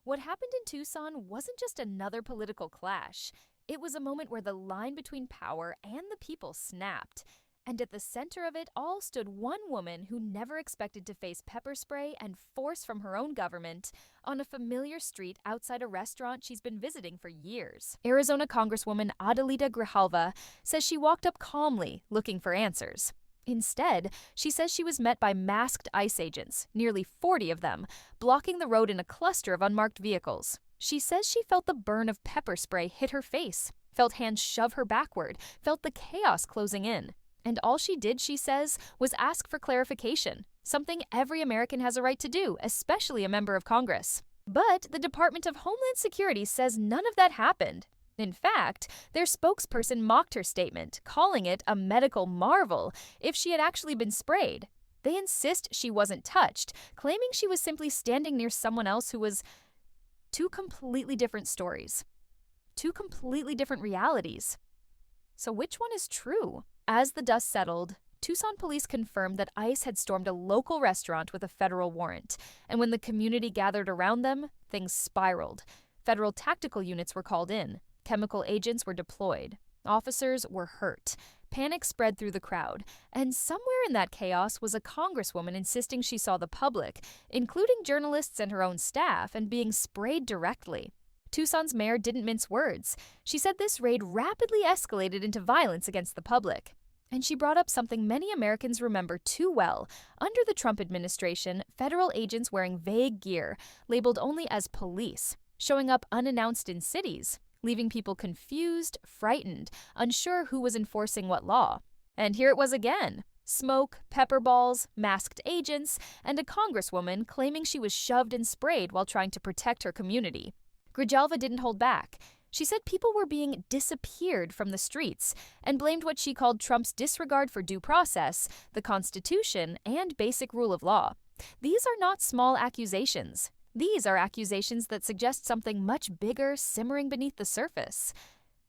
What happened in Tucson wasn't just another political clash. It was a moment where the line between power and the people snapped. And at the center of it all stood one woman who never expected to face pepper spray and force from her own government on a familiar street outside a restaurant she's been visiting for years. Arizona Congresswoman Adelita Grijalva says she walked up calmly, looking for answers. Instead, she says she was met by masked ICE agents, nearly 40 of them, blocking the road in a cluster of unmarked vehicles. She says she felt the burn of pepper spray hit her face, felt hands shove her backward, felt the chaos closing in. And all she did, she says, was ask for clarification, something every American has a right to do, especially a member of Congress. But the Department of Homeland Security says none of that happened. In fact, their spokesperson mocked her statement, calling it a medical marvel if she had actually been sprayed. They insist she wasn't touched, claiming she was simply standing near someone else who was... Two completely different stories. Two completely different realities. So which one is true? As the dust settled, Tucson police confirmed that ICE had stormed a local restaurant with a federal warrant, and when the community gathered around them, things spiraled. Federal tactical units were called in. Chemical agents were deployed. Officers were hurt. Panic spread through the crowd, and somewhere in that chaos was a congresswoman insisting she saw the public, including journalists and her own staff, and being sprayed directly. Tucson's mayor didn't mince words. She said this raid rapidly escalated into violence against the public. And she brought up something many Americans remember too well. Under the Trump administration, federal agents wearing vague gear, labeled only as police, showing up unannounced in cities, leaving people confused, frightened, unsure who was enforcing what law. And here it was again. Smoke, pepper balls, masked agents, and a congresswoman claiming she was shoved and sprayed while trying to protect her community. Grijalva didn't hold back. She said people were being disappeared from the streets and blamed what she called Trump's disregard for due process, the Constitution, and basic rule of law. These are not small accusations. These are accusations that suggest something much bigger simmering beneath the surface.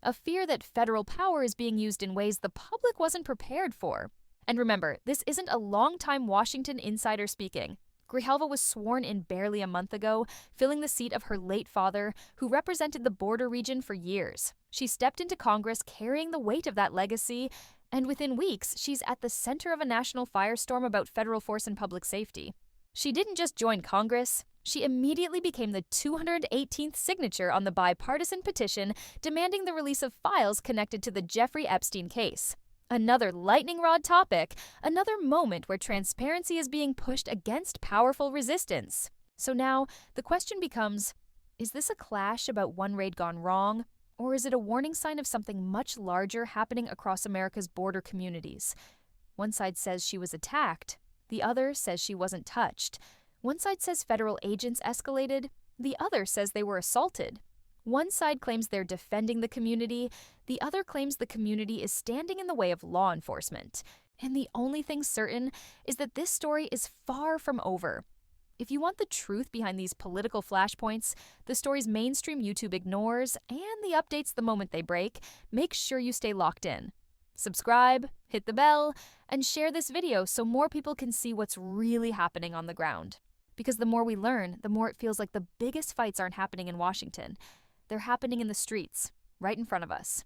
A fear that federal power is being used in ways the public wasn't prepared for. And remember, this isn't a longtime Washington insider speaking. Grijalva was sworn in barely a month ago, filling the seat of her late father, who represented the border region for years. She stepped into Congress carrying the weight of that legacy, and within weeks, she's at the center of a national firestorm about federal force and public safety. She didn't just join Congress. She immediately became the 218th signature on the bipartisan petition demanding the release of files connected to the Jeffrey Epstein case. Another lightning rod topic, another moment where transparency is being pushed against powerful resistance. So now, the question becomes, is this a clash about one raid gone wrong, or is it a warning sign of something much larger happening across America's border communities? One side says she was attacked, the other says she wasn't touched. One side says federal agents escalated, the other says they were assaulted. One side claims they're defending the community, the other claims the community is standing in the way of law enforcement. And the only thing certain is that this story is far from over. If you want the truth behind these political flashpoints, the stories mainstream YouTube ignores, and the updates the moment they break, make sure you stay locked in. Subscribe, hit the bell, and share this video so more people can see what's really happening on the ground. Because the more we learn, the more it feels like the biggest fights aren't happening in Washington. They're happening in the streets, right in front of us.